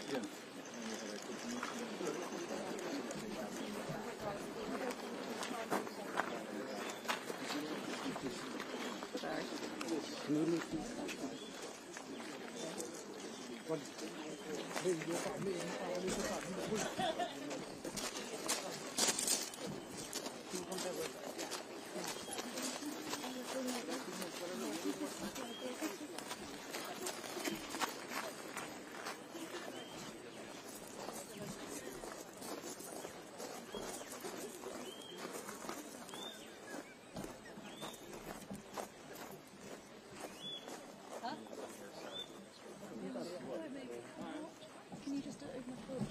Can you just open the door?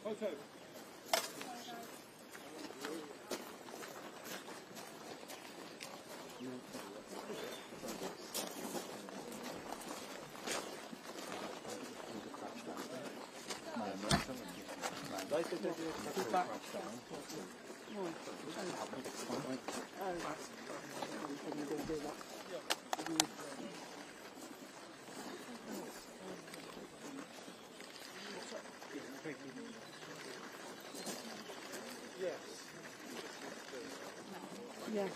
Okay. Yeah.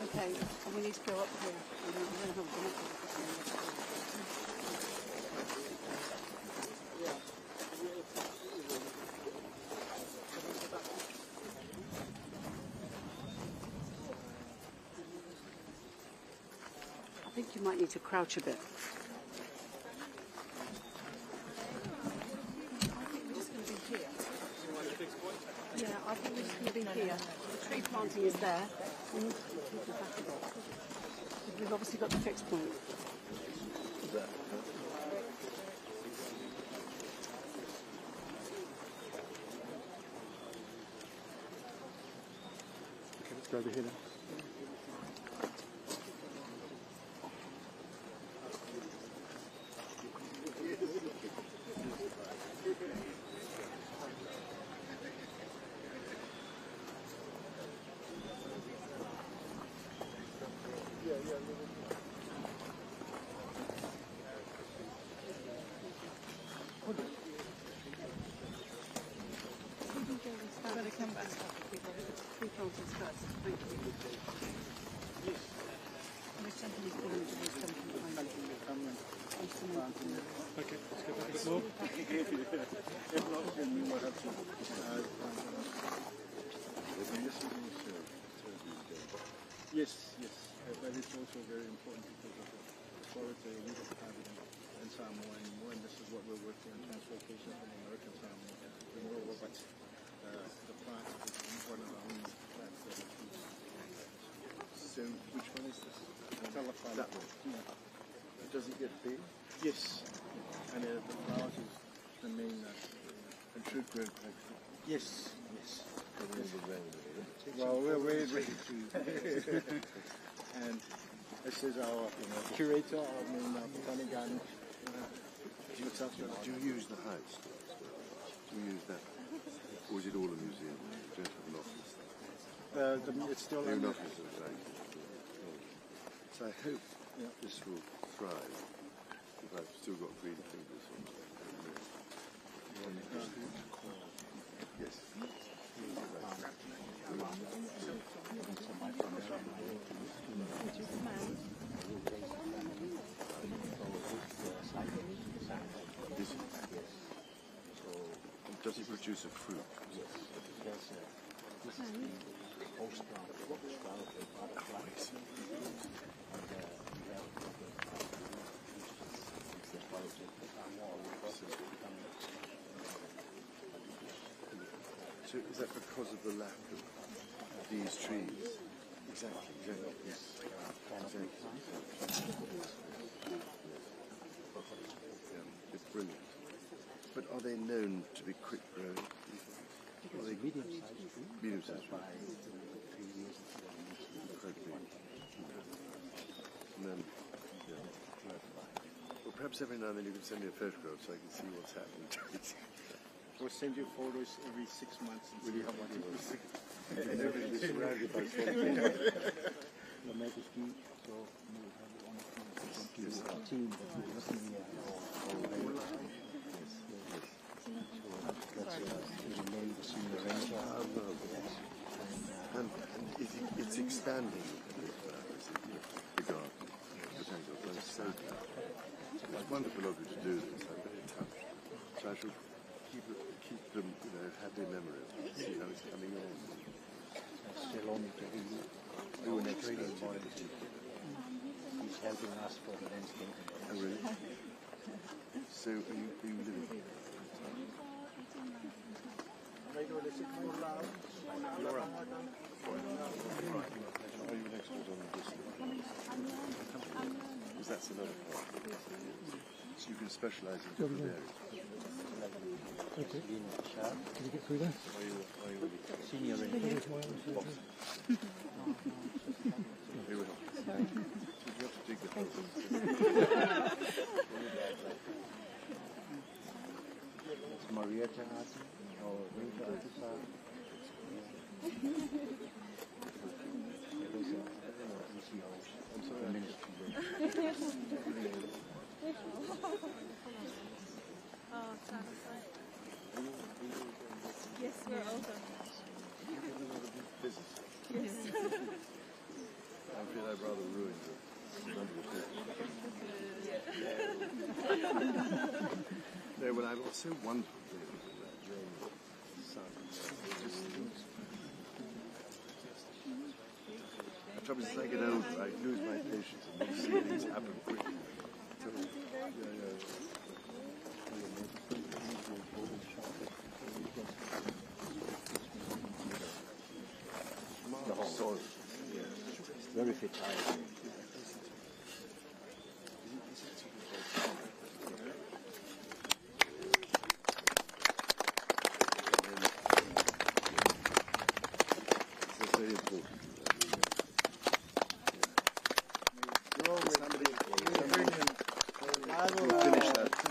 Okay, and we need to go up here. We don't have a I think you might need to crouch a bit. Yeah, I think we're just going to be here. The tree planting is there. We need to keep people back a bit. Because we've obviously got the fixed point. Okay, let's go over here then. Tree plantings first. Thank you. We're jumping into the jumping behind you. Okay, let's go back a bit more. Yes, yes, but it's also very important because of the quality we don't have it in Samoa anymore, and this is what we're working on, translocation from American Samoa to Norway, but the plant is one of the only plants that is used. So which one is this? Telephone. That one? Yeah. Does it get big? Yes, and the flowers is the main fruit growth. Yes, yes. Well, we're ready to. And this is our curator, our main botanic garden. Do you use the house? Do you use that? Or is it all a museum? You don't have an office? It's still An under. office, right. So I hope this will thrive. If I've still got green fingers on it. Yes. Does it produce a fruit? So is that because of the lack of these trees? Exactly. Yes. Exactly. It's brilliant. But are they known to be quick growing? Are they medium-sized? Medium-sized. Incredibly Perhaps every now and then you can send me a photograph so I can see what's happening to it. We'll send you photos every 6 months and see how much it was. And everything is surrounded by swamp. And it's expanding the garden, the tangle. It's so it's wonderful of you to do this. I'm very touched. So I shall keep them, happy memories. See how it's coming on. Still on to do an extra body. He's helping us for the landscape. Oh, really? So are you living? Laura. Are you an expert on this? Because that's another part. So you can specialise in different areas. Okay. Can you get through there? Are you Senior Here we are. Sorry. You have to dig the hole. It's Marietta Arten or Winter Artisan. I'm sorry. Yes, we're older. Business. Yes. I feel I've rather ruined it. No, but I was so wonderful that Jane's son. The trouble is, as I get older, I lose my patience and want to see things happen quickly. The whole soil. Very fertile. That's very important.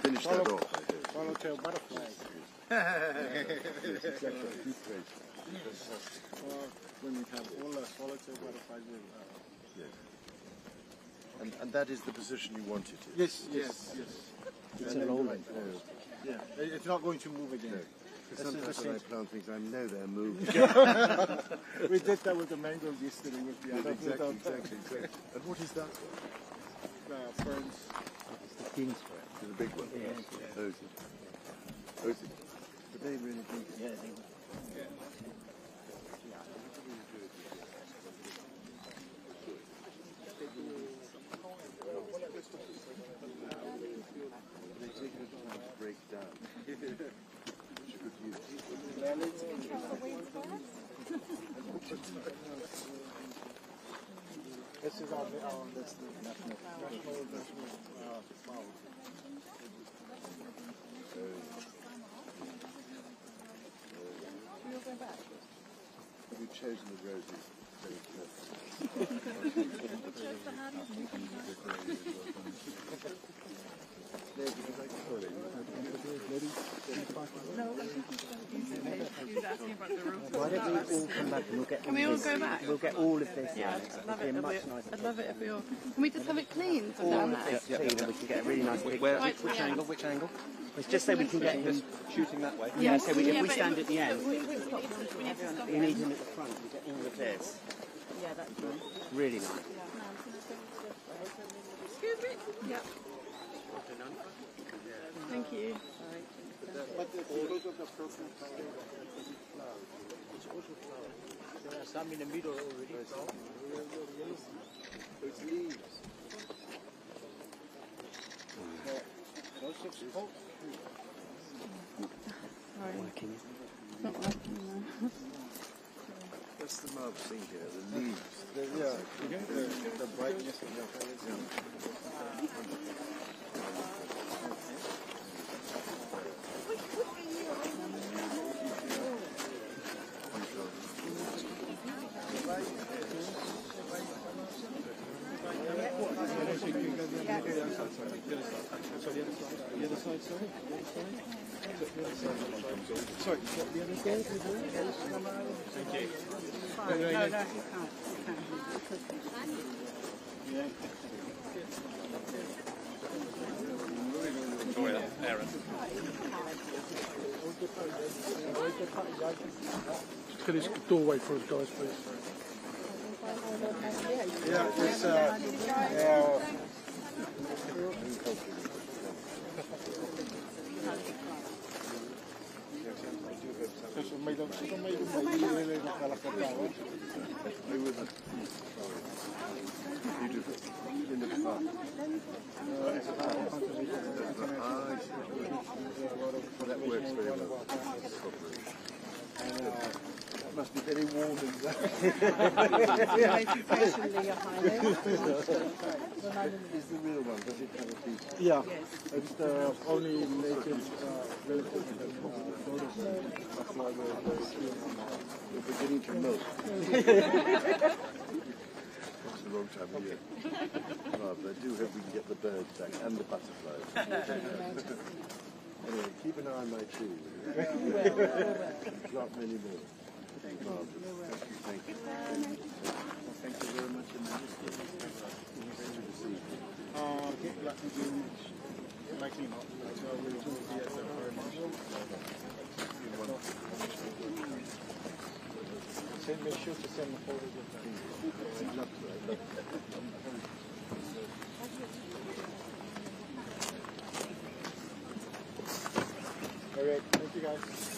Finish that off, I think. Swallowtail butterflies. Yes, exactly. Deep great. When we have all the swallowtail butterflies. Yes. And that is the position you want it in? Yes. It's a lowland. Yeah, it's not going to move again. Because sometimes when I plant things, I know they're moving. We did that with the mangoes yesterday with the other Exactly. And what is that? ferns. It's the king's fern. The big one? Yes. Oh, is it? Oh, is it? But they really do. Yeah, They take a time to break down. Which you could use. This is our national flower. Have you chosen the roses very carefully? Why don't we all come back and we'll get Can we all go back? We'll get all of this. Yeah, I'd love it. I'd love it if we all. Can we just have it clean from All down of there? this clean and we can get a really nice picture. Which angle? Which angle? It's just so we can get him Shooting that way. Yeah, so if we but stand at the end, We need to stop we need him at the front and get all of this. Yeah, that's fine. Really nice. Excuse me? Yeah. Thank you. But because of the protein There are some in the middle already. it's leaves. Those are smoke. Sorry. It's not working now. That's the marvelous thing here, the leaves. The brightness of the colors. side. The other side. Sorry, the other side. The other side, sorry. The other side. The other side. Sorry, the other side. Thank you. Fine. No, you can't. Victoria, Aaron. Get this doorway for us, guys, please. Yeah, it's That works very well. Must be very warm in there. Is the real one? Does it have a feet? yeah, it's the only native relative that that's why We're beginning to melt. It's the wrong time of year. Well, but I do hope we can get the birds back and the butterflies. Anyway, keep an eye on my tree. Plant many more. Marvellous. Thank you. Thank you very much, Your Majesty. Get black lagoon, likely not. So we will be at the very much. Make sure to send the photos of that. All right, thank you guys.